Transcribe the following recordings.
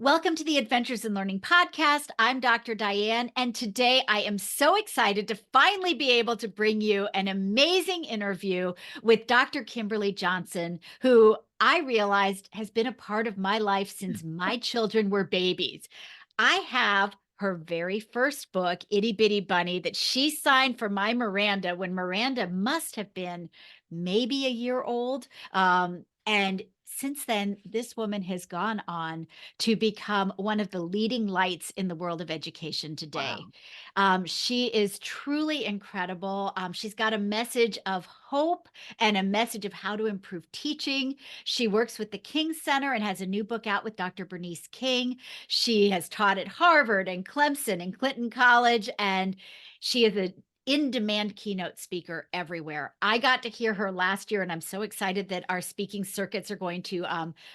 Welcome to the Adventures in Learning podcast. I'm Dr. Diane, and today I am so excited to finally be able to bring you an amazing interview with Dr. Kimberly Johnson, who I realized has been a part of my life since my children were babies. I have her very first book, Itty Bitty Bunny, that she signed for my Miranda when Miranda must have been maybe a year old. And since then, this woman has gone on to become one of the leading lights in the world of education today. Wow. She is truly incredible. She's got a message of hope and a message of how to improve teaching. She works with the King Center and has a new book out with Dr. Bernice King. She has taught at Harvard and Clemson and Clinton College, and she is a in-demand keynote speaker everywhere. I got to hear her last year, and I'm so excited that our speaking circuits are going to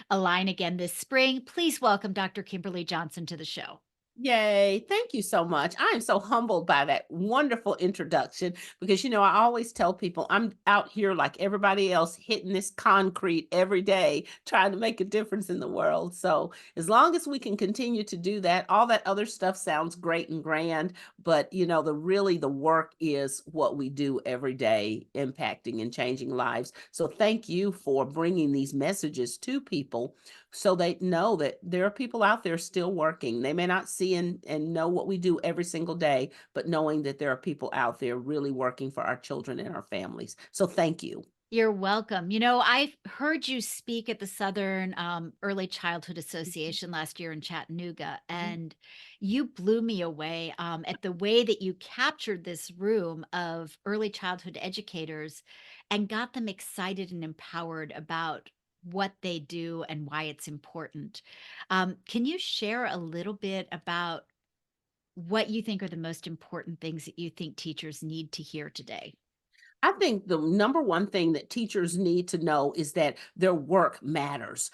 align again this spring. Please welcome Dr. Kimberly Johnson to the show. Yay. Thank you so much. I am so humbled by that wonderful introduction because, I always tell people I'm out here like everybody else hitting this concrete every day, trying to make a difference in the world. So, as long as we can continue to do that, all that other stuff sounds great and grand. But, the work is what we do every day, impacting and changing lives. So, thank you for bringing these messages to people so they know that there are people out there still working. They may not see and know what we do every single day, but knowing that there are people out there really working for our children and our families. So thank you. You're welcome. I heard you speak at the Southern Early Childhood Association last year in Chattanooga, Mhm. and you blew me away at the way that you captured this room of early childhood educators and got them excited and empowered about what they do and why it's important. Can you share a little bit about what you think are the most important things that you think teachers need to hear today? I think the number one thing that teachers need to know is that their work matters.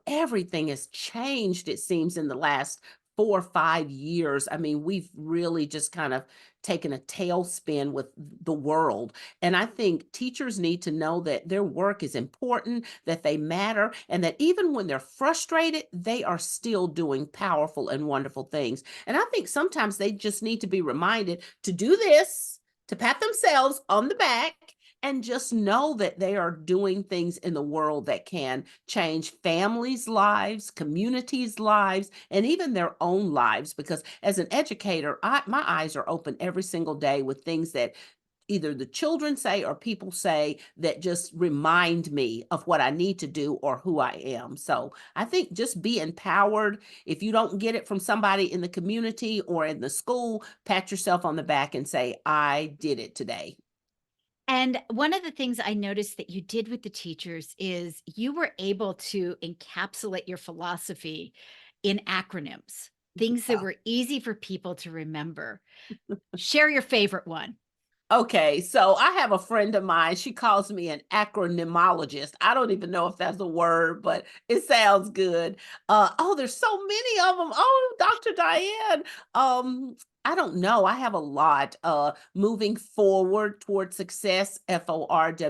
Everything has changed, it seems, in the last 4 or 5 years. I mean, we've really just kind of taken a tailspin with the world. And I think teachers need to know that their work is important, that they matter, and that even when they're frustrated, they are still doing powerful and wonderful things. And I think sometimes they just need to be reminded to do this, to pat themselves on the back and just know that they are doing things in the world that can change families' lives, communities' lives, and even their own lives. Because as an educator, my eyes are open every single day with things that either the children say or people say that just remind me of what I need to do or who I am. So I think just be empowered. If you don't get it from somebody in the community or in the school, pat yourself on the back and say, I did it today. And one of the things I noticed that you did with the teachers is you were able to encapsulate your philosophy in acronyms, things that Yeah. were easy for people to remember. Share your favorite one. Okay, so I have a friend of mine. She calls me an acronymologist. I don't even know if that's a word, but it sounds good. Oh, there's so many of them. Oh, Dr. Diane. I don't know. I have a lot. Moving forward toward success, FORWARD,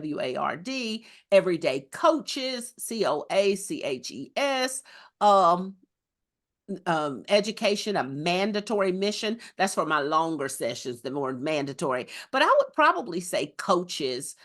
everyday coaches, COACHES. Um, Education a mandatory mission. That's for my longer sessions, the more mandatory. But I would probably say coaches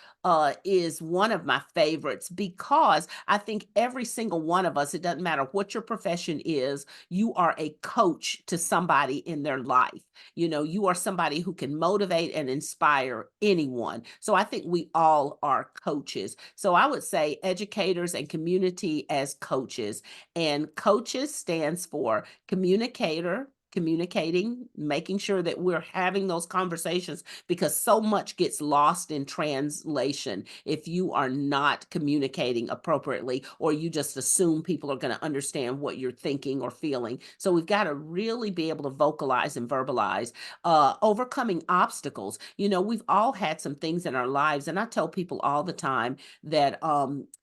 is one of my favorites because I think every single one of us, it doesn't matter what your profession is, you are a coach to somebody in their life. You are somebody who can motivate and inspire anyone. So I think we all are coaches. So I would say educators and community as coaches. And coaches stands for communicator, communicating, making sure that we're having those conversations because so much gets lost in translation if you are not communicating appropriately or you just assume people are going to understand what you're thinking or feeling. So we've got to really be able to vocalize and verbalize, overcoming obstacles. We've all had some things in our lives, and I tell people all the time that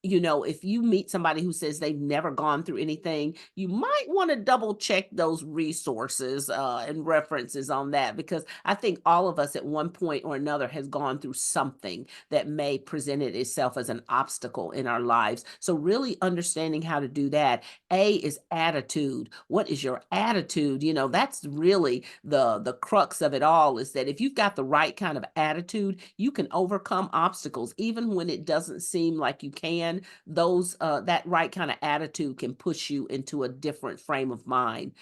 if you meet somebody who says they've never gone through anything, you might want to double check those resources sources and references on that, because I think all of us at one point or another has gone through something that may present itself as an obstacle in our lives. So really understanding how to do that. A is attitude. What is your attitude? That's really the crux of it all, is that if you've got the right kind of attitude, you can overcome obstacles even when it doesn't seem like you can. Those That right kind of attitude can push you into a different frame of mind.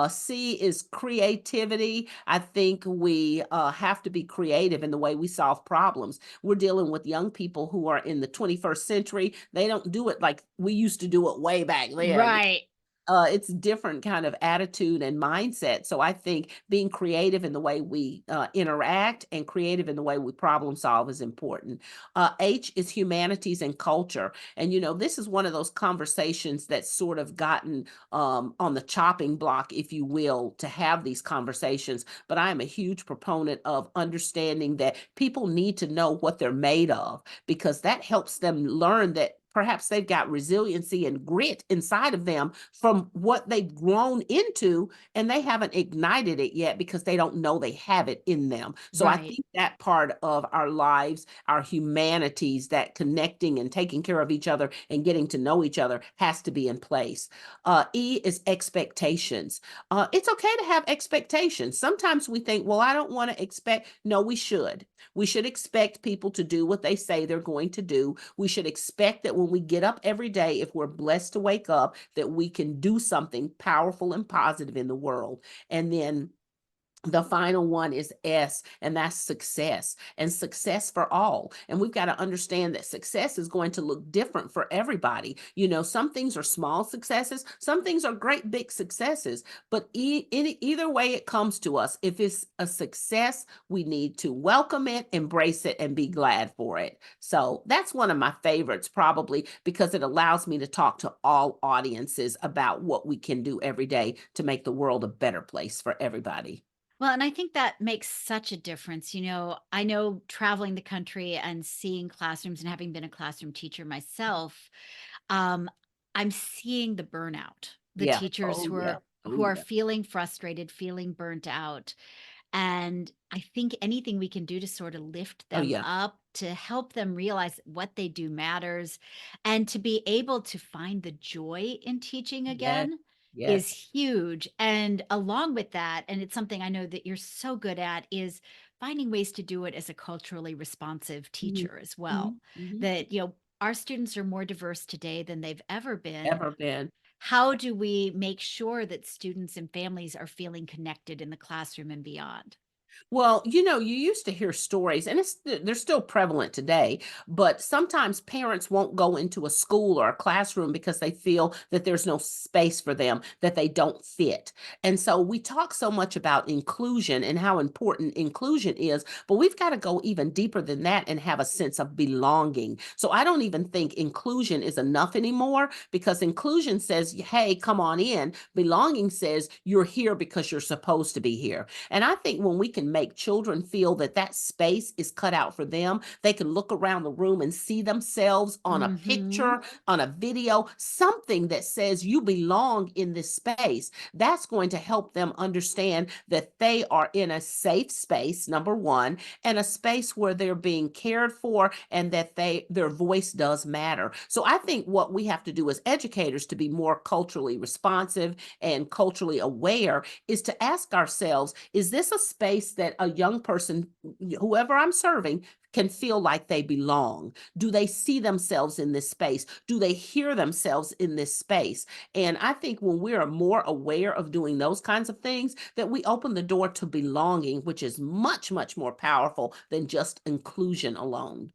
C is creativity. I think we have to be creative in the way we solve problems. We're dealing with young people who are in the 21st century. They don't do it like we used to do it way back then. Right. It's different kind of attitude and mindset. So I think being creative in the way we interact and creative in the way we problem solve is important. H is humanities and culture. And, this is one of those conversations that's sort of gotten on the chopping block, if you will, to have these conversations. But I am a huge proponent of understanding that people need to know what they're made of, because that helps them learn that perhaps they've got resiliency and grit inside of them from what they've grown into, and they haven't ignited it yet because they don't know they have it in them. So I Right. think that part of our lives, our humanities, that connecting and taking care of each other and getting to know each other, has to be in place. E is expectations. It's okay to have expectations. Sometimes we think, well, I don't want to expect. No, we should. We should expect people to do what they say they're going to do. We should expect that when we get up every day, if we're blessed to wake up, that we can do something powerful and positive in the world. And then the final one is S, and that's success, and success for all. And we've got to understand that success is going to look different for everybody. Some things are small successes, some things are great big successes, but either way it comes to us, if it's a success, we need to welcome it, embrace it, and be glad for it. So that's one of my favorites, probably because it allows me to talk to all audiences about what we can do every day to make the world a better place for everybody. Well, and I think that makes such a difference. I know traveling the country and seeing classrooms and having been a classroom teacher myself, um, I'm seeing the burnout, the Yeah. teachers Oh, who yeah. are Oh, who are yeah. feeling frustrated, feeling burnt out. And I think anything we can do to sort of lift Oh, them yeah. up, to help them realize what they do matters, and to be able to find the joy in teaching Yes. again is Yes. huge. And along with that, and it's something I know that you're so good at, is finding ways to do it as a culturally responsive Mhm. teacher as well. Mhm. Mhm. That, our students are more diverse today than they've ever been. Ever been. How do we make sure that students and families are feeling connected in the classroom and beyond? Well, you used to hear stories, and they're still prevalent today, but sometimes parents won't go into a school or a classroom because they feel that there's no space for them, that they don't fit. And so we talk so much about inclusion and how important inclusion is, but we've got to go even deeper than that and have a sense of belonging. So I don't even think inclusion is enough anymore, because inclusion says, hey, come on in. Belonging says you're here because you're supposed to be here. And I think when we can make children feel that that space is cut out for them, they can look around the room and see themselves on a Mhm. picture, on a video, something that says you belong in this space. That's going to help them understand that they are in a safe space, number one, and a space where they're being cared for, and that their voice does matter. So I think what we have to do as educators to be more culturally responsive and culturally aware is to ask ourselves, is this a space that a young person, whoever I'm serving, can feel like they belong? Do they see themselves in this space? Do they hear themselves in this space? And I think when we are more aware of doing those kinds of things, that we open the door to belonging, which is much, much more powerful than just inclusion alone.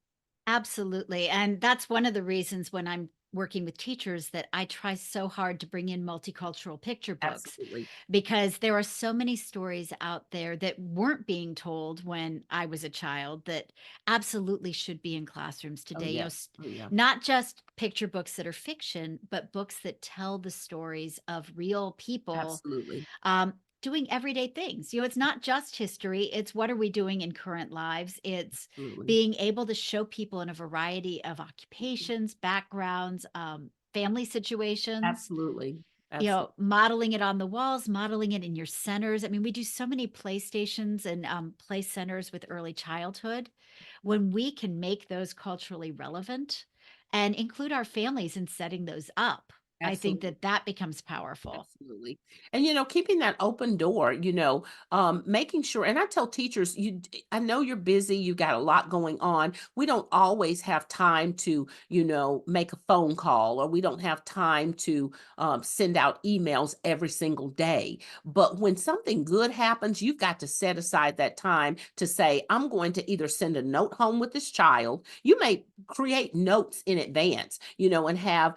Absolutely, and that's one of the reasons when I'm working with teachers that I try so hard to bring in multicultural picture books, Absolutely. because there are so many stories out there that weren't being told when I was a child that absolutely should be in classrooms Oh, today. yeah. Oh, yeah. Not just picture books that are fiction, but books that tell the stories of real people, Absolutely. doing everyday things. It's not just history, it's what are we doing in current lives. It's Absolutely. being able to show people in a variety of Mhm. occupations, backgrounds, family situations. Absolutely. Absolutely. modeling it on the walls, modeling it in your centers. I mean, we do so many playstations and play centers with early childhood. When we can make those culturally relevant and include our families in setting those up, I think Absolutely. that that becomes powerful. Absolutely. And, keeping that open door, making sure, and I tell teachers, I know you're busy, you got a lot going on. We don't always have time to, make a phone call, or we don't have time to send out emails every single day. But when something good happens, you've got to set aside that time to say, I'm going to either send a note home with this child. You may create notes in advance, and have,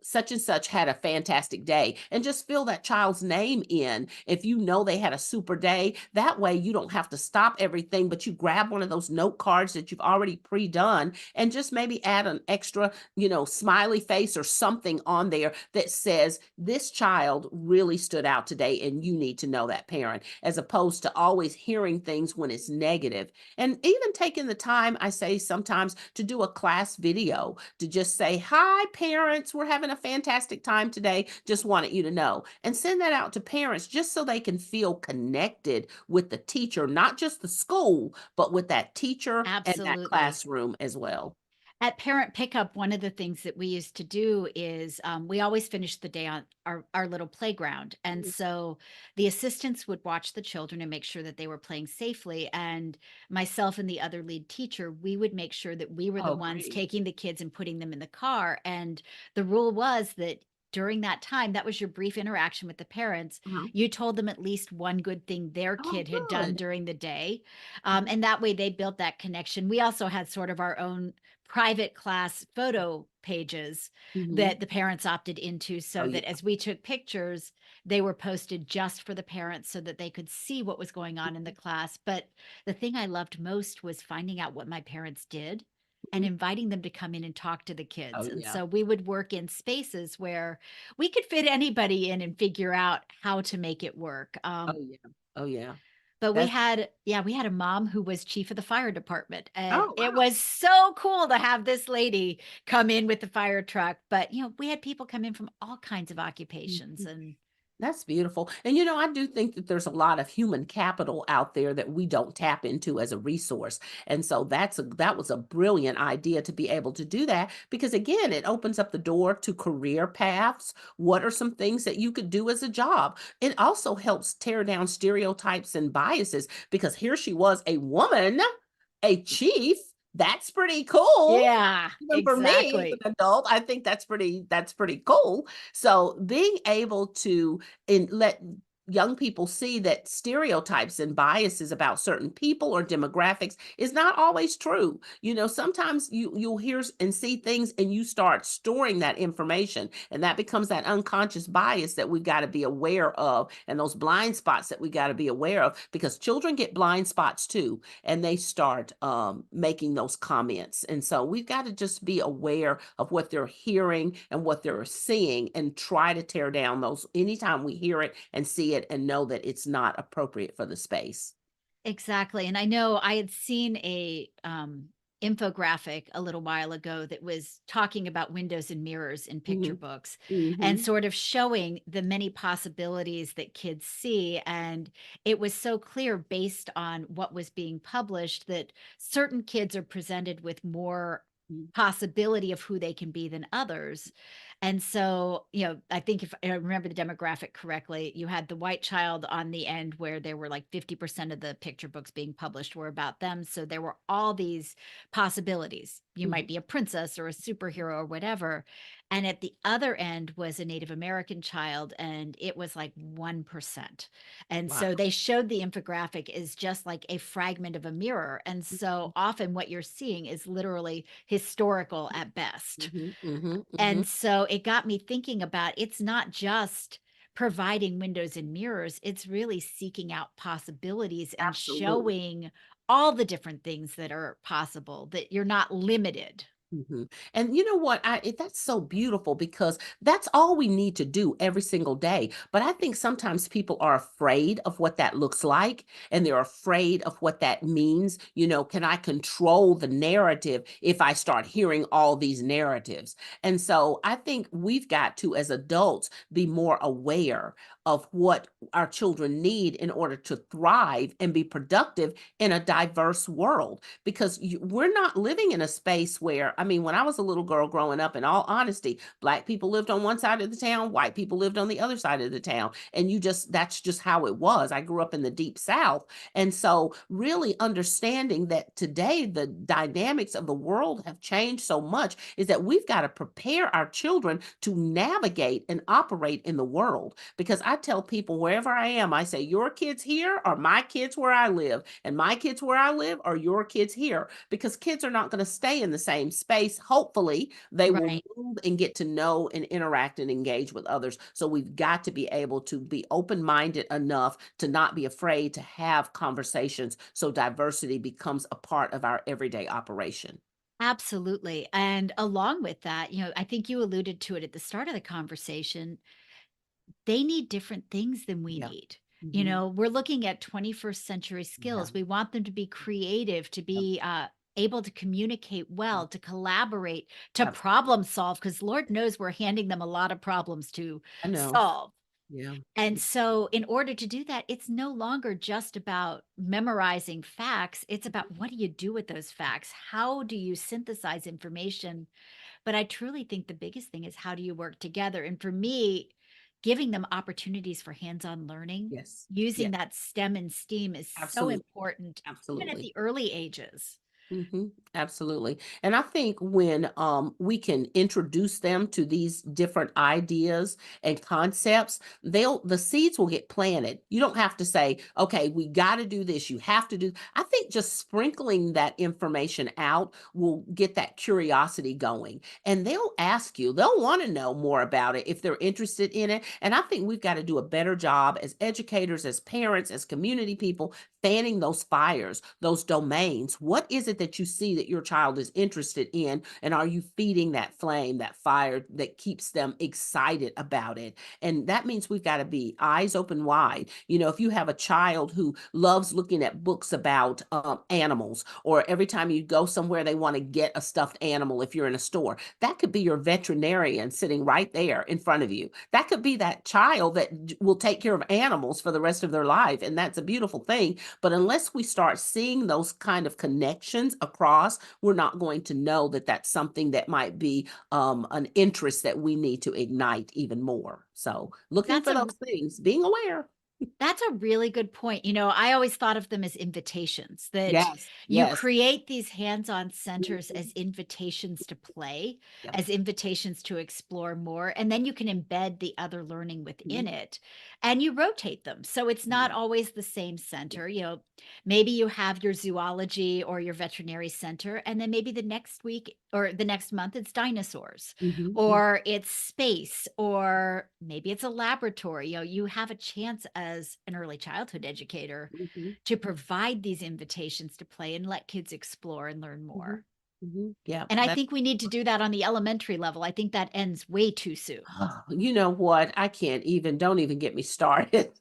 such and such had a fantastic day, and just fill that child's name in. If you know they had a super day, that way you don't have to stop everything, but you grab one of those note cards that you've already pre-done and just maybe add an extra, smiley face or something on there that says, this child really stood out today, and you need to know that, parent, as opposed to always hearing things when it's negative. And even taking the time, I say sometimes, to do a class video to just say, hi, parents, we're having a fantastic time today. Just wanted you to know. And send that out to parents just so they can feel connected with the teacher, not just the school, but with that teacher and that Absolutely. classroom as well. At parent pickup, one of the things that we used to do is we always finished the day on our little playground. And Mm. so the assistants would watch the children and make sure that they were playing safely. And myself and the other lead teacher, we would make sure that we were the Oh, ones great. taking the kids and putting them in the car. And the rule was that during that time, that was your brief interaction with the parents. Uh-huh. You told them at least one good thing their Oh, kid had done good. during the day. Mhm. And that way they built that connection. We also had sort of our own private class photo pages Mhm. that the parents opted into Oh, so yeah. that as we took pictures, they were posted just for the parents so that they could see what was going on in the class. But the thing I loved most was finding out what my parents did and Mhm. inviting them to come in and talk to the Oh, kids. And yeah. so we would work in spaces where we could fit anybody in and figure out how to make it work. Oh, yeah. Oh, yeah. But we That's had yeah, we had a mom who was chief of the fire department, and Oh, it wow. was so cool to have this lady come in with the fire truck, but, we had people come in from all kinds of occupations, Mhm. and That's beautiful. And I do think that there's a lot of human capital out there that we don't tap into as a resource. And so that was a brilliant idea to be able to do that, because again, it opens up the door to career paths. What are some things that you could do as a job? It also helps tear down stereotypes and biases, because here she was, a woman, a chief. That's pretty cool. yeah, Even for me as exactly. an adult, I think that's pretty cool. So being able to let young people see that stereotypes and biases about certain people or demographics is not always true. Sometimes you'll hear and see things, and you start storing that information, and that becomes that unconscious bias that we've got to be aware of, and those blind spots that we got to be aware of, because children get blind spots too, and they start making those comments. And so we've got to just be aware of what they're hearing and what they're seeing, and try to tear down those anytime we hear it and see it, and know that it's not appropriate for the space. Exactly, and I know I had seen a, infographic a little while ago that was talking about windows and mirrors in picture Hmm. books and Hmm. sort of showing the many possibilities that kids see, and it was so clear based on what was being published that certain kids are presented with more possibility of who they can be than others. And so, I think if I remember the demographic correctly, you had the white child on the end where there were like 50% of the picture books being published were about them. So there were all these possibilities. You might Hmm. be a princess or a superhero or whatever. And at the other end was a Native American child, and it was like 1%. And Wow. so they showed the infographic is just like a fragment of a mirror. And so often what you're seeing is literally historical at best. Hmm. Hmm. Hmm. And so it got me thinking about it's not just providing windows and mirrors, it's really seeking out possibilities and Absolutely. showing all the different things that are possible, that you're not limited. Mhm. And you know what? That's so beautiful because that's all we need to do every single day. But I think sometimes people are afraid of what that looks like and they're afraid of what that means. Can I control the narrative if I start hearing all these narratives? And so I think we've got to, as adults, be more aware of what our children need in order to thrive and be productive in a diverse world because we're not living in a space where, I mean, when I was a little girl growing up, in all honesty, black people lived on one side of the town, white people lived on the other side of the town. And that's just how it was. I grew up in the deep South. And so, really understanding that today the dynamics of the world have changed so much is that we've got to prepare our children to navigate and operate in the world. Because I tell people wherever I am, I say, your kids here are my kids where I live, and my kids where I live are your kids here because kids are not going to stay in the same space. Hopefully, they will Right. move and get to know and interact and engage with others. So we've got to be able to be open minded enough to not be afraid to have conversations so diversity becomes a part of our everyday operation. Absolutely. And along with that, I think you alluded to it at the start of the conversation. They need different things than we Yeah. need. Hmm. We're looking at 21st century Yeah. skills. We want them to be creative, to Yep. be able to communicate Yep. well, to collaborate, to Abs- problem solve, because Lord knows we're handing them a lot of problems to I know. solve. Yeah. And so, in order to do that, it's no longer just about memorizing facts. It's about what do you do with those facts? How do you synthesize information? But I truly think the biggest thing is how do you work together? And for me, giving them opportunities for hands-on learning, Yes. using Yes. that STEM and STEAM is so Absolutely. important, even at Absolutely. the early ages. Absolutely. And I think when we can introduce them to these different ideas and concepts, the seeds will get planted. You don't have to say, okay, we got to do this. You have to do. I think just sprinkling that information out will get that curiosity going. And they'll ask you, they'll want to know more about it if they're interested in it. And I think we've got to do a better job as educators, as parents, as community people fanning those fires, those domains. What is it that you see that your child is interested in? And are you feeding that flame, that fire that keeps them excited about it? And that means we've got to be eyes open wide. If you have a child who loves looking at books about animals, or every time you go somewhere, they want to get a stuffed animal if you're in a store, that could be your veterinarian sitting right there in front of you. That could be that child that will take care of animals for the rest of their life. And that's a beautiful thing, but unless we start seeing those kind of connections across, we're not going to know that that's something that might be an interest that we need to ignite even more. So looking That's for a those things, being aware. That's a really good point. I always thought of them as invitations, that Yes, you yes. create these hands-on centers Mhm. as invitations to play, Yep. as invitations to explore more, and then you can embed the other learning within Mhm. it, and you rotate them. So it's not Mhm. always the same Yep. center. Maybe you have your zoology or your veterinary center, and then maybe the next week or the next month it's dinosaurs, Mhm. Mhm. or it's space, or maybe it's a laboratory. You have a chance as an early childhood educator Mhm. to provide these invitations to play and let kids explore and learn Mhm. more. Mhm. Yeah, And I that's think we need to do that on the elementary level. I think that ends way too soon. You know what? I can't even, don't even get me started.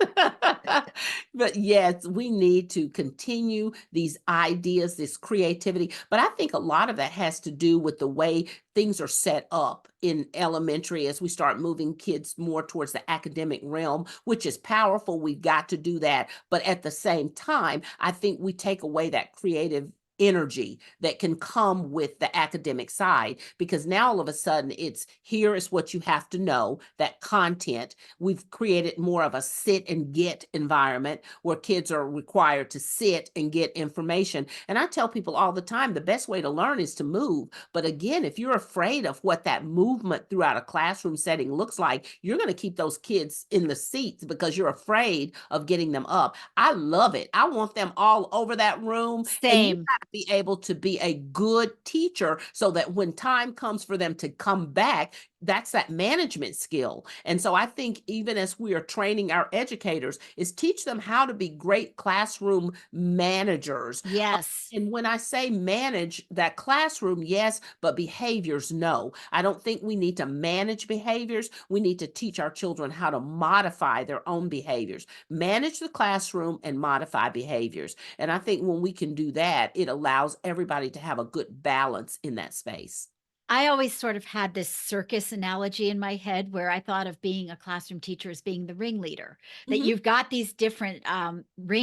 But yes, we need to continue these ideas, this creativity. But I think a lot of that has to do with the way things are set up in elementary as we start moving kids more towards the academic realm, which is powerful. We've got to do that. But at the same time, I think we take away that creative energy that can come with the academic side because now all of a sudden it's here is what you have to know, that content. We've created more of a sit and get environment where kids are required to sit and get information. And I tell people all the time the best way to learn is to move. But again, if you're afraid of what that movement throughout a classroom setting looks like, you're going to keep those kids in the seats because you're afraid of getting them up. I love it. I want them all over that room, and you Same. got to be able to be a good teacher so that when time comes for them to come back, that's that management skill. And so I think even as we are training our educators is teach them how to be great classroom managers. Yes. And when I say manage that classroom, yes, but behaviors, no. I don't think we need to manage behaviors. We need to teach our children how to modify their own behaviors, manage the classroom and modify behaviors. And I think when we can do that, it allows everybody to have a good balance in that space. I always sort of had this circus analogy in my head where I thought of being a classroom teacher as being the ringleader, that Mhm. you've got these different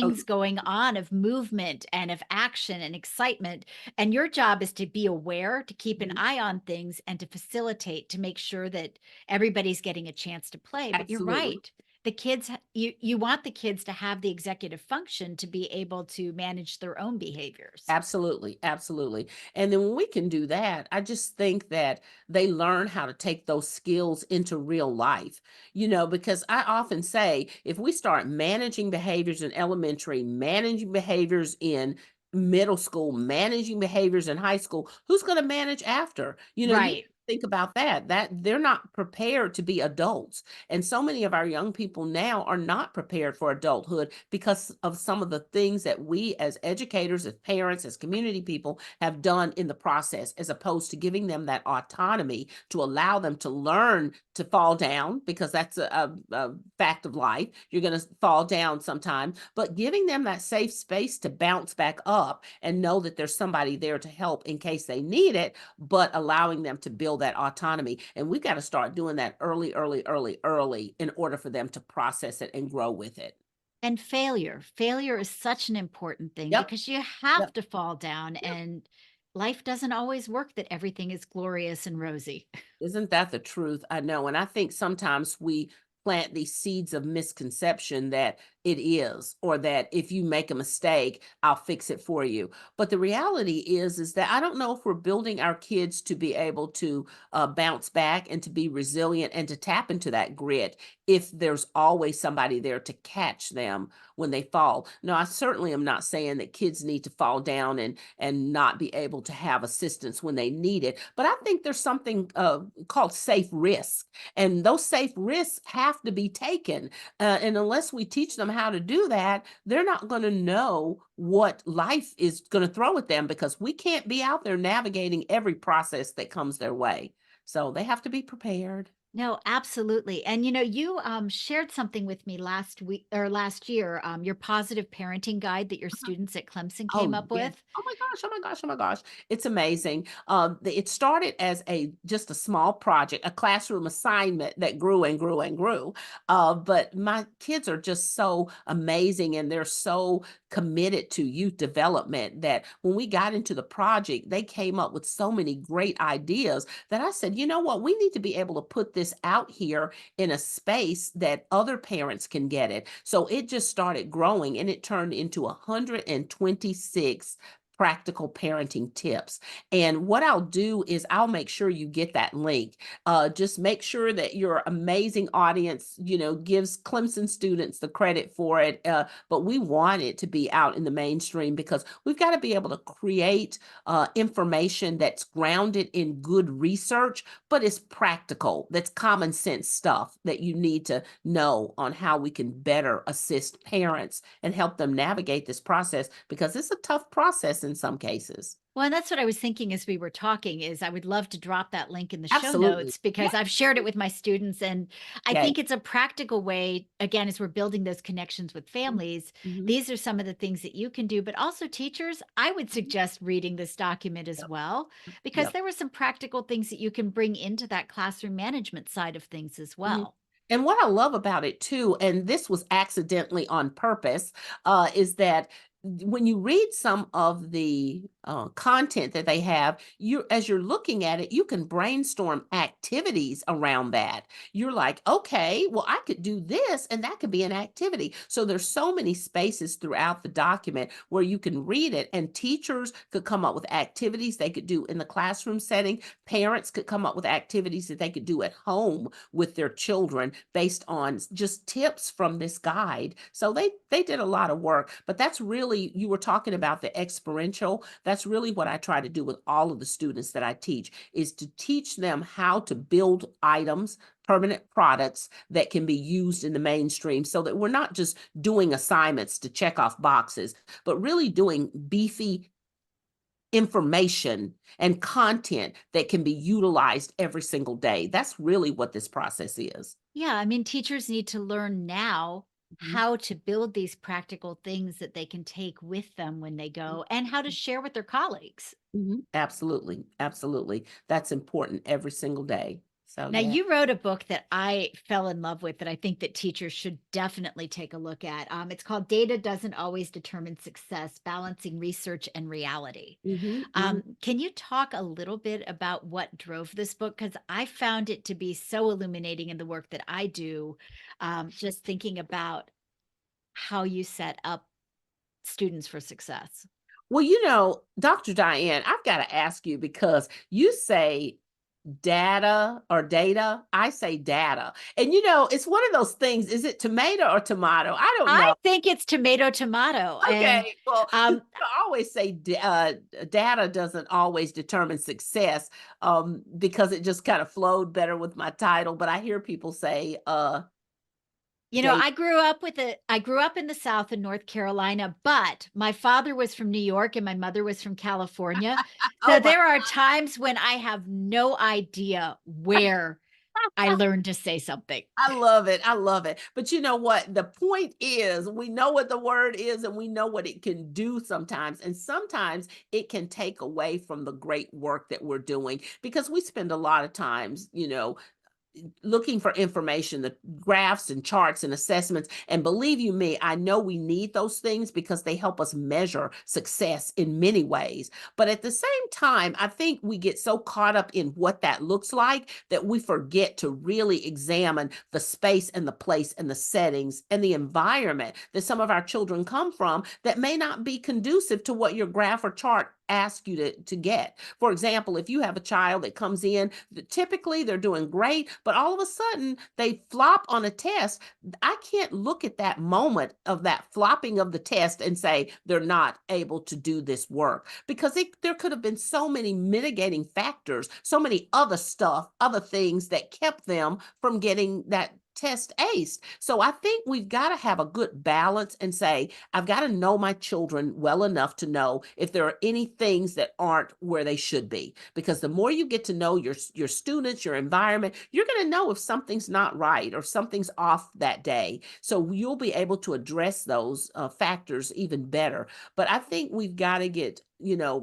Oh, rings going on of movement and of action and excitement. And your job is to be aware, to keep an mhm. eye on things, and to facilitate to make sure that everybody's getting a chance to play. But you're Absolutely. right. The kids, you want the kids to have the executive function to be able to manage their own behaviors. Absolutely, absolutely. And then when we can do that, I just think that they learn how to take those skills into real life, because I often say if we start managing behaviors in elementary, managing behaviors in middle school, managing behaviors in high school, who's going to manage after? You Right. think about that they're not prepared to be adults. And so many of our young people now are not prepared for adulthood because of some of the things that we as educators, as parents, as community people have done in the process, as opposed to giving them that autonomy to allow them to learn to fall down, because that's a fact of life. You're going to fall down sometime, but giving them that safe space to bounce back up and know that there's somebody there to help in case they need it, but allowing them to build that autonomy. And we've got to start doing that early, early, early, early in order for them to process it and grow with it. And failure. Failure is such an important thing Yep. because you have Yep. to fall down, Yep. and life doesn't always work that everything is glorious and rosy. Isn't that the truth? I know. And I think sometimes we plant these seeds of misconception that it is, or that if you make a mistake, I'll fix it for you. But the reality is that I don't know if we're building our kids to be able to bounce back and to be resilient and to tap into that grit if there's always somebody there to catch them when they fall. No, I certainly am not saying that kids need to fall down and not be able to have assistance when they need it. But I think there's something called safe risk, and those safe risks have to be taken. And unless we teach them how to do that, they're not going to know what life is going to throw at them, because we can't be out there navigating every process that comes their way. So they have to be prepared. No, absolutely. And you shared something with me last week or last year, your positive parenting guide that your students at Clemson came Oh, up yes. with. Oh my gosh, oh my gosh, oh my gosh. It's amazing. It started as just a small project, a classroom assignment that grew and grew and grew. But my kids are just so amazing, and they're so committed to youth development that when we got into the project, they came up with so many great ideas that I said, you know what, we need to be able to put this out here in a space that other parents can get it. So it just started growing, and it turned into 126 practical parenting tips. And what I'll do is I'll make sure you get that link. Just make sure that your amazing audience, gives Clemson students the credit for it. But we want it to be out in the mainstream because we've got to be able to create information that's grounded in good research, but it's practical. That's common sense stuff that you need to know on how we can better assist parents and help them navigate this process, because it's a tough process in some cases. Well, and that's what I was thinking as we were talking is I would love to drop that link in the show Absolutely. notes Yeah. because I've shared it with my students, and I Okay. think it's a practical way, again, as we're building those connections with families. Mhm. These are some of the things that you can do, but also teachers, I would Mhm. suggest reading this document as Yep. well, because Yep. there were some practical things that you can bring into that classroom management side of things as Mhm. well. And what I love about it too, and this was accidentally on purpose, is that when you read some of the content that they have, as you're looking at it, you can brainstorm activities around that. You're like, okay, well, I could do this, and that could be an activity. So there's so many spaces throughout the document where you can read it, and teachers could come up with activities they could do in the classroom setting. Parents could come up with activities that they could do at home with their children based on just tips from this guide. So they did a lot of work, but that's really, you were talking about the experiential. That's really what I try to do with all of the students that I teach, is to teach them how to build items, permanent products that can be used in the mainstream, so that we're not just doing assignments to check off boxes, but really doing beefy information and content that can be utilized every single day. That's really what this process is. Yeah, I mean, teachers need to learn now Mhm. how to build these practical things that they can take with them when they go and how to share with their colleagues. Mhm. Absolutely, absolutely. That's important every single day. So, Now, yeah. you wrote a book that I fell in love with that I think that teachers should definitely take a look at. It's called Data Doesn't Always Determine Success: Balancing Research and Reality. Mhm, mhm. Can you talk a little bit about what drove this book? Because I found it to be so illuminating in the work that I do, just thinking about how you set up students for success. Well, Dr. Diane, I've gotta ask you, because you say data or data, I say data. And, it's one of those things, is it tomato or tomato? I don't I know. think it's tomato, tomato, and, Okay, well, 'cause um, I always say data doesn't always determine success, because it just kinda flowed better with my title, but I hear people say, data. I grew up in the South in North Carolina, but my father was from New York and my mother was from California. So Oh my there are times when I have no idea where I learned to say something. I love it, I love it. But you know what? The point is, we know what the word is and we know what it can do sometimes. And sometimes it can take away from the great work that we're doing, because we spend a lot of times, looking for information, the graphs and charts and assessments. And believe you me, I know we need those things because they help us measure success in many ways. But at the same time, I think we get so caught up in what that looks like that we forget to really examine the space and the place and the settings and the environment that some of our children come from, that may not be conducive to what your graph or chart ask you to get. For example, if you have a child that comes in, typically they're doing great, but all of a sudden they flop on a test. I can't look at that moment of that flopping of the test and say they're not able to do this work, because there could have been so many mitigating factors, so many other stuff, other things that kept them from getting that test aced. So I think we've got to have a good balance and say, I've got to know my children well enough to know if there are any things that aren't where they should be. Because the more you get to know your students, your environment, you're going to know if something's not right or something's off that day. So you'll be able to address those factors even better. But I think we've got to get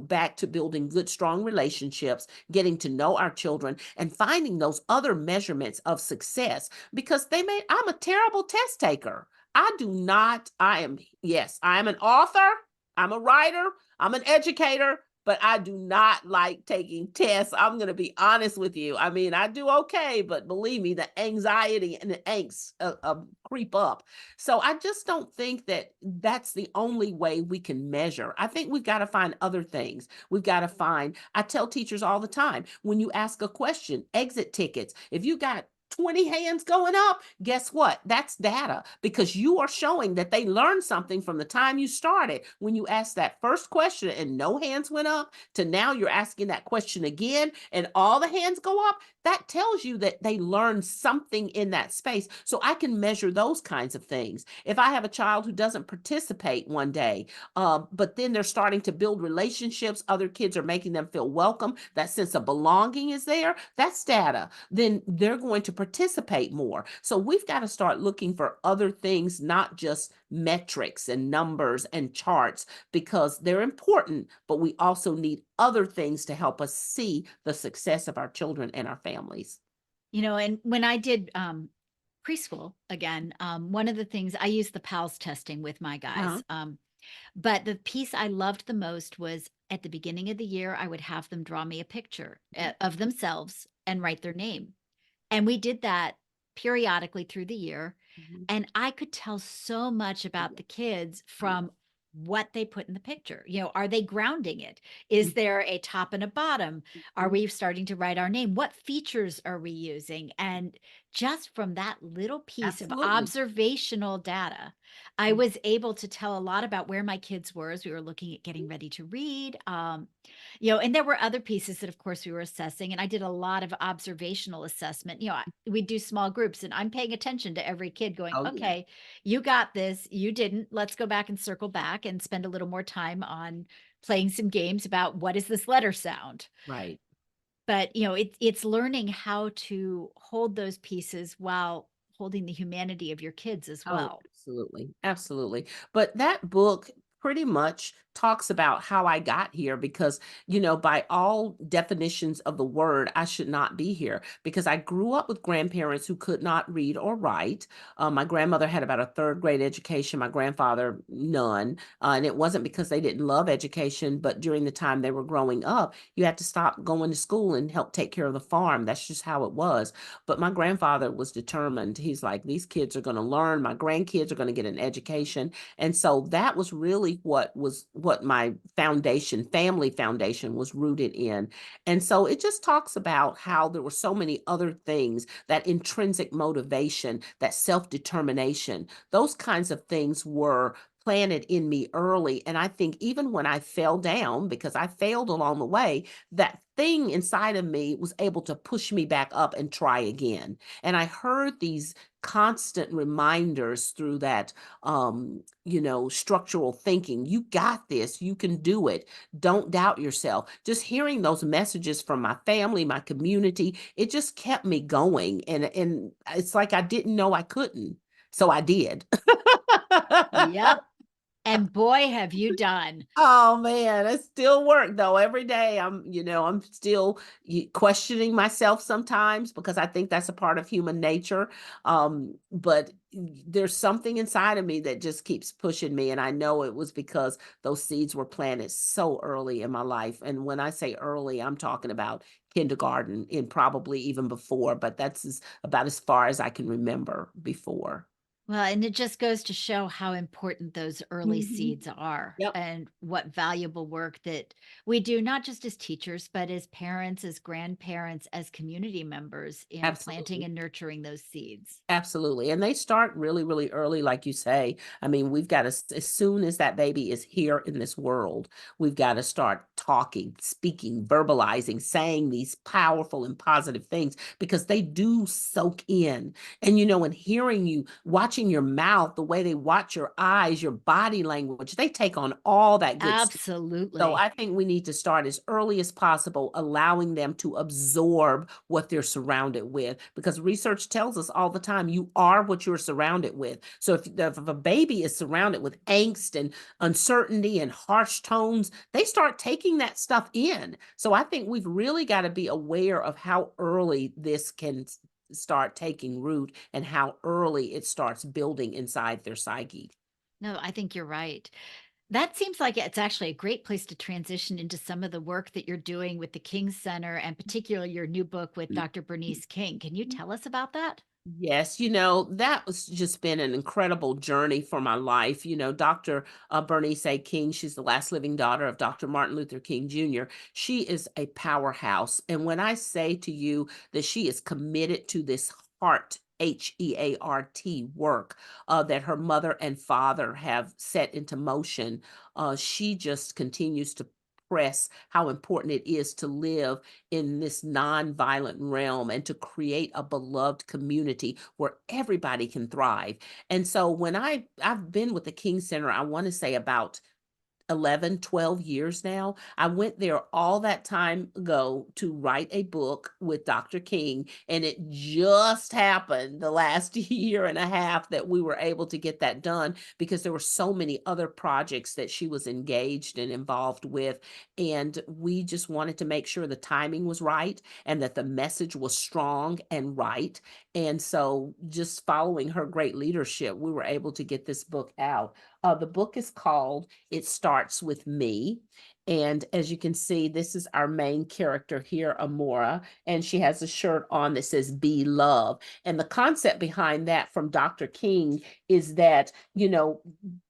back to building good, strong relationships, getting to know our children, and finding those other measurements of success, because I'm a terrible test taker. Yes, I am an author, I'm a writer, I'm an educator, but I do not like taking tests. I'm going to be honest with you. I mean, I do okay, but believe me, the anxiety and the angst creep up. So I just don't think that that's the only way we can measure. I think we've got to find other things. I tell teachers all the time, when you ask a question, exit tickets, if you got 20 hands going up, guess what? That's data, because you are showing that they learned something from the time you started. When you asked that first question and no hands went up, to now you're asking that question again and all the hands go up, that tells you that they learned something in that space. So I can measure those kinds of things. If I have a child who doesn't participate one day, but then they're starting to build relationships, other kids are making them feel welcome, that sense of belonging is there, that's data. Then they're going to participate more. So we've got to start looking for other things, not just metrics and numbers and charts, because they're important, but we also need other things to help us see the success of our children and our families. And when I did preschool again, one of the things I used the PALS testing with my Uh-huh. guys. But the piece I loved the most was at the beginning of the year, I would have them draw me a picture of themselves and write their name. And we did that periodically through the year. Mhm. And I could tell so much about the kids from what they put in the picture. Are they grounding it? Is there a top and a bottom? Are Mhm. we starting to write our name? What features are we using? And just from that little piece of Absolutely. observational data, I was able to tell a lot about where my kids were as we were looking at getting ready to read. And there were other pieces that, of course, we were assessing. And I did a lot of observational assessment. We do small groups, and I'm paying attention to every kid going, Oh, yeah. okay, you got this. You didn't. Let's go back and circle back and spend a little more time on playing some games about what is this letter sound. Right. But, it's learning how to hold those pieces while holding the humanity of your kids as Oh, well. absolutely. Absolutely. But that book pretty much talks about how I got here because, by all definitions of the word, I should not be here because I grew up with grandparents who could not read or write. My grandmother had about a third grade education, my grandfather, none. And it wasn't because they didn't love education, but during the time they were growing up, you had to stop going to school and help take care of the farm. That's just how it was. But my grandfather was determined. He's like, these kids are going to learn. My grandkids are going to get an education. And so that was really what my foundation, family foundation was rooted in. And so it just talks about how there were so many other things, that intrinsic motivation, that self-determination, those kinds of things were planted in me early. And I think even when I fell down, because I failed along the way, that thing inside of me was able to push me back up and try again. And I heard these constant reminders through that structural thinking. You got this, you can do it. Don't doubt yourself. Just hearing those messages from my family, my community, it just kept me going. And it's like I didn't know I couldn't. So I did. Yep. And boy, have you done. Oh man, it still work though. Every day I'm still questioning myself sometimes because I think that's a part of human nature. But there's something inside of me that just keeps pushing me. And I know it was because those seeds were planted so early in my life. And when I say early, I'm talking about kindergarten and probably even before, but about as far as I can remember before. Well, and it just goes to show how important those early Mhm. seeds are Yep, and what valuable work that we do, not just as teachers, but as parents, as grandparents, as community members in planting absolutely. and nurturing those seeds. Absolutely. And they start really, really early, like you say. I mean, we've got to, as soon as that baby is here in this world, we've got to start talking, speaking, verbalizing, saying these powerful and positive things because they do soak in. And hearing you, watching your mouth, the way they watch your eyes, your body language, they take on all that good stuff. So Absolutely. I think we need to start as early as possible, allowing them to absorb what they're surrounded with, because research tells us all the time, you are what you're surrounded with. So if a baby is surrounded with angst and uncertainty and harsh tones, they start taking that stuff in. So I think we've really got to be aware of how early this can start taking root and how early it starts building inside their psyche. No, I think you're right. That seems like it's actually a great place to transition into some of the work that you're doing with the King Center and particularly your new book with Dr. Bernice King. Can you tell us about that? Yes, that was just been an incredible journey for my life. Dr. Bernice A. King, she's the last living daughter of Dr. Martin Luther King Jr. She is a powerhouse. And when I say to you that she is committed to this HEART work that her mother and father have set into motion, she just continues to press how important it is to live in this nonviolent realm and to create a beloved community where everybody can thrive. And so when I've been with the King Center, I want to say about 11, 12 years now. I went there all that time ago to write a book with Dr. King, and it just happened the last year and a half that we were able to get that done because there were so many other projects that she was engaged and involved with. And we just wanted to make sure the timing was right and that the message was strong and right. And so, just following her great leadership, we were able to get this book out. The book is called It Starts With Me. And as you can see, this is our main character here, Amora, and she has a shirt on that says Be Love. And the concept behind that from Dr. King is that,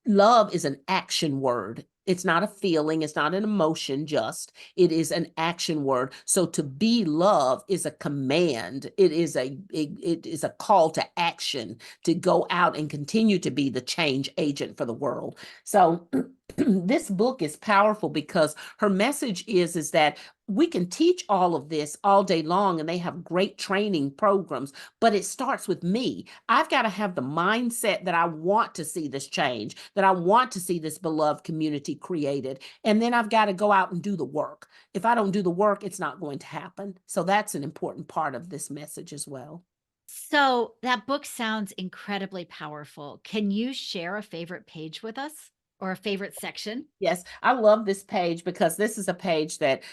love is an action word. It's not a feeling, it's not an emotion just. It is an action word. So to be love is a command. It is a call to action to go out and continue to be the change agent for the world. So this book is powerful because her message is that we can teach all of this all day long and they have great training programs, but it starts with me. I've got to have the mindset that I want to see this change, that I want to see this beloved community created. And then I've got to go out and do the work. If I don't do the work, it's not going to happen. So that's an important part of this message as well. So that book sounds incredibly powerful. Can you share a favorite page with us or a favorite section? Yes, I love this page because this is a page that,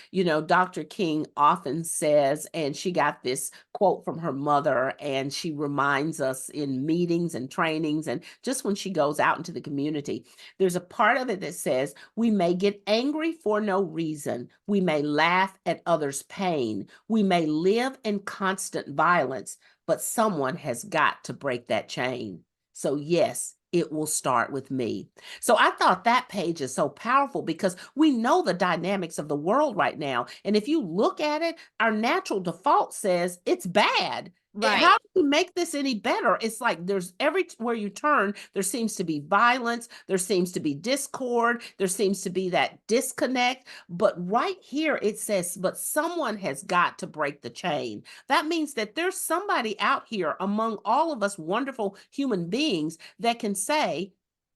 Dr. King often says, and she got this quote from her mother, and she reminds us in meetings and trainings, and just when she goes out into the community. There's a part of it that says, we may get angry for no reason. We may laugh at others' pain. We may live in constant violence, but someone has got to break that chain. So, yes, it will start with me. So I thought that page is so powerful because we know the dynamics of the world right now. And if you look at it, our natural default says it's bad. How Right. do we make this any better? It's like there's everywhere you turn, there seems to be violence, there seems to be discord, there seems to be that disconnect. But right here it says, but someone has got to break the chain. That means that there's somebody out here among all of us wonderful human beings that can say,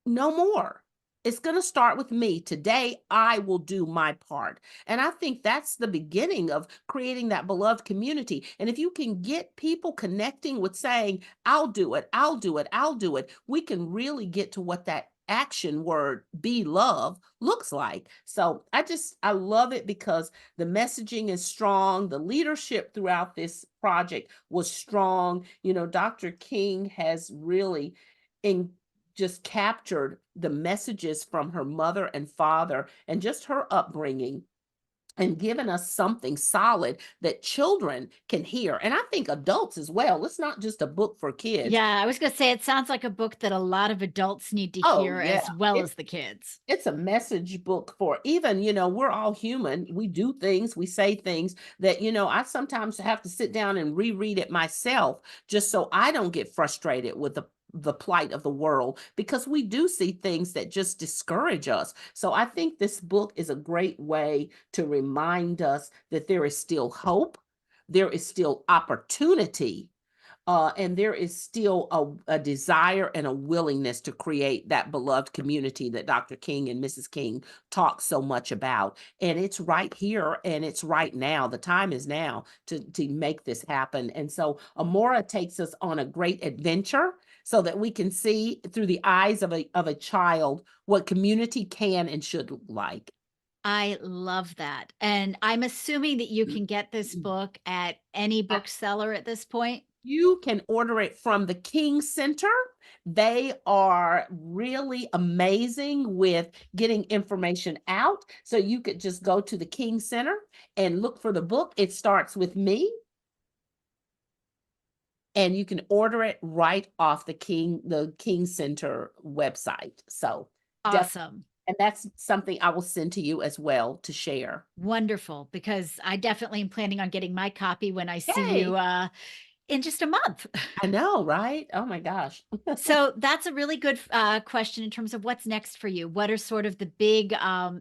no more. It's going to start with me. Today, I will do my part. And I think that's the beginning of creating that beloved community. And if you can get people connecting with saying, I'll do it, I'll do it, I'll do it, we can really get to what that action word, be love, looks like. So I love it because the messaging is strong. The leadership throughout this project was strong. Dr. King has really in just captured the messages from her mother and father and just her upbringing and given us something solid that children can hear. And I think adults as well. It's not just a book for kids. Yeah, I was gonna say it sounds like a book that a lot of adults need to Oh, hear yeah. as well It's as the kids. it's a message book for even, we're all human. We do things, we say things that, I sometimes have to sit down and reread it myself just so I don't get frustrated with the plight of the world because we do see things that just discourage us. So I think this book is a great way to remind us that there is still hope, there is still opportunity, and there is still a desire and a willingness to create that beloved community that Dr. King and Mrs. King talk so much about. And it's right here and it's right now. The time is now to make this happen. And so Amora takes us on a great adventure so that we can see through the eyes of a child what community can and should look like. I love that, and I'm assuming that you can get this book at any bookseller at this point? You can order it from the King Center. They are really amazing with getting information out. So you could just go to the King Center and look for the book. It starts with me, and you can order it right off the King Center website. So definitely, Awesome. and that's something I will send to you as well to share. Wonderful, because I definitely am planning on getting my copy when I see Yay! you, in just a month. I know, right? Oh my gosh. So that's a really good question in terms of what's next for you. What are sort of the big,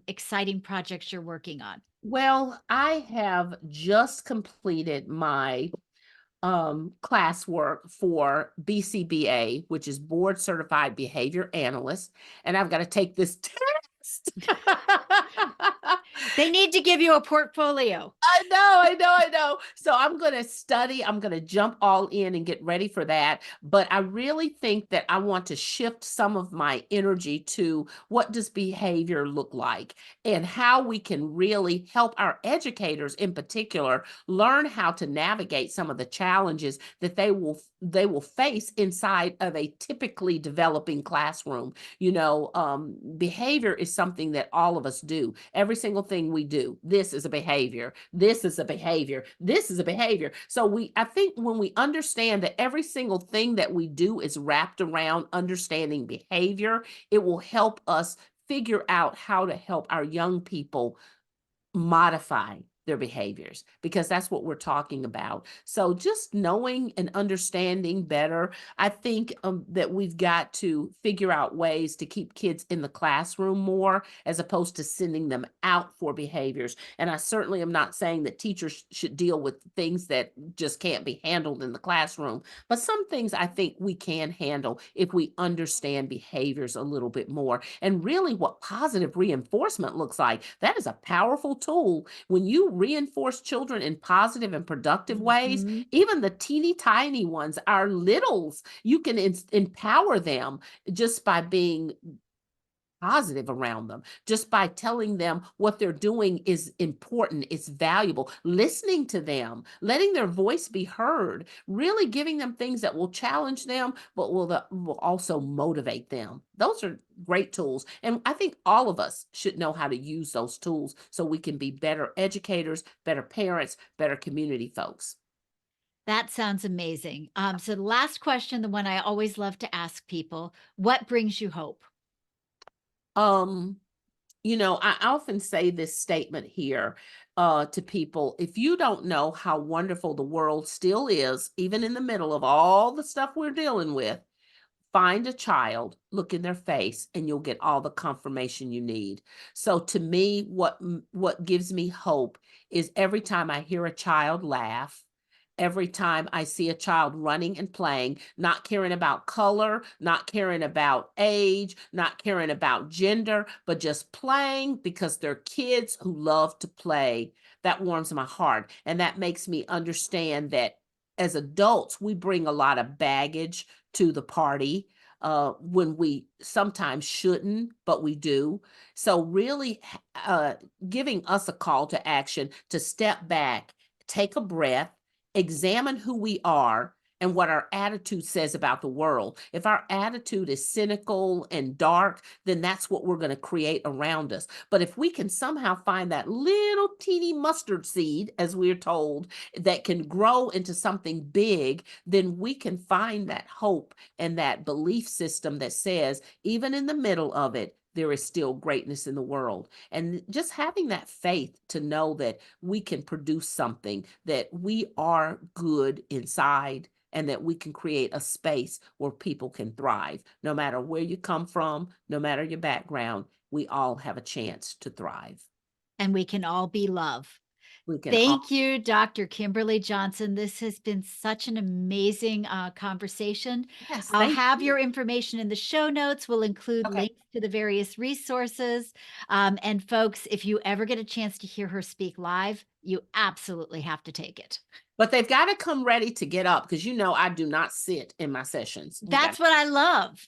exciting projects you're working on? Well, I have just completed my classwork for BCBA, which is Board Certified Behavior Analyst, and I've got to take this test. They need to give you a portfolio. I know, I know, I know. So I'm going to study, I'm going to jump all in and get ready for that. But I really think that I want to shift some of my energy to what does behavior look like and how we can really help our educators in particular learn how to navigate some of the challenges that they will face inside of a typically developing classroom. Behavior is something that all of us do. Every single thing we do, this is a behavior. This is a behavior. This is a behavior. So I think when we understand that every single thing that we do is wrapped around understanding behavior, it will help us figure out how to help our young people modify their behaviors, because that's what we're talking about. So just knowing and understanding better, I think that we've got to figure out ways to keep kids in the classroom more as opposed to sending them out for behaviors. And I certainly am not saying that teachers should deal with things that just can't be handled in the classroom, but some things I think we can handle if we understand behaviors a little bit more. And really, what positive reinforcement looks like, that is a powerful tool. When you reinforce children in positive and productive ways, Mhm. even the teeny tiny ones, our littles, you can empower them just by being positive around them, just by telling them what they're doing is important, it's valuable, listening to them, letting their voice be heard, really giving them things that will challenge them, but will also motivate them. Those are great tools. And I think all of us should know how to use those tools so we can be better educators, better parents, better community folks. That sounds amazing. So the last question, the one I always love to ask people, what brings you hope? Um, I often say this statement here to people. If you don't know how wonderful the world still is, even in the middle of all the stuff we're dealing with, find a child, look in their face, and you'll get all the confirmation you need. So to me, what gives me hope is every time I hear a child laugh, every time I see a child running and playing, not caring about color, not caring about age, not caring about gender, but just playing because they're kids who love to play. That warms my heart. And that makes me understand that as adults, we bring a lot of baggage to the party when we sometimes shouldn't, but we do. So, really giving us a call to action to step back, take a breath, examine who we are and what our attitude says about the world. If our attitude is cynical and dark, then that's what we're going to create around us. But if we can somehow find that little teeny mustard seed, as we're told, that can grow into something big, then we can find that hope and that belief system that says, even in the middle of it, there is still greatness in the world. And just having that faith to know that we can produce something, that we are good inside, and that we can create a space where people can thrive. No matter where you come from, no matter your background, we all have a chance to thrive. And we can all be love. We can all. Thank you, Dr. Kimberly Johnson. This has been such an amazing conversation. Yes, I'll thank have your you. information in the show notes. We'll include Okay. links to the various resources. And folks, if you ever get a chance to hear her speak live, you absolutely have to take it. But they've got to come ready to get up because I do not sit in my sessions. We got. That's what I love.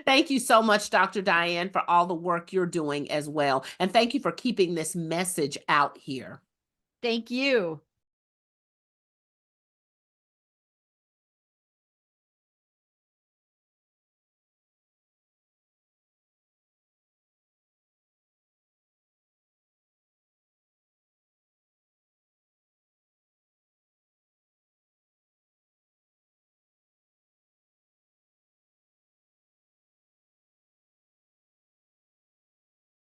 Thank you so much, Dr. Diane, for all the work you're doing as well. And thank you for keeping this message out here. Thank you.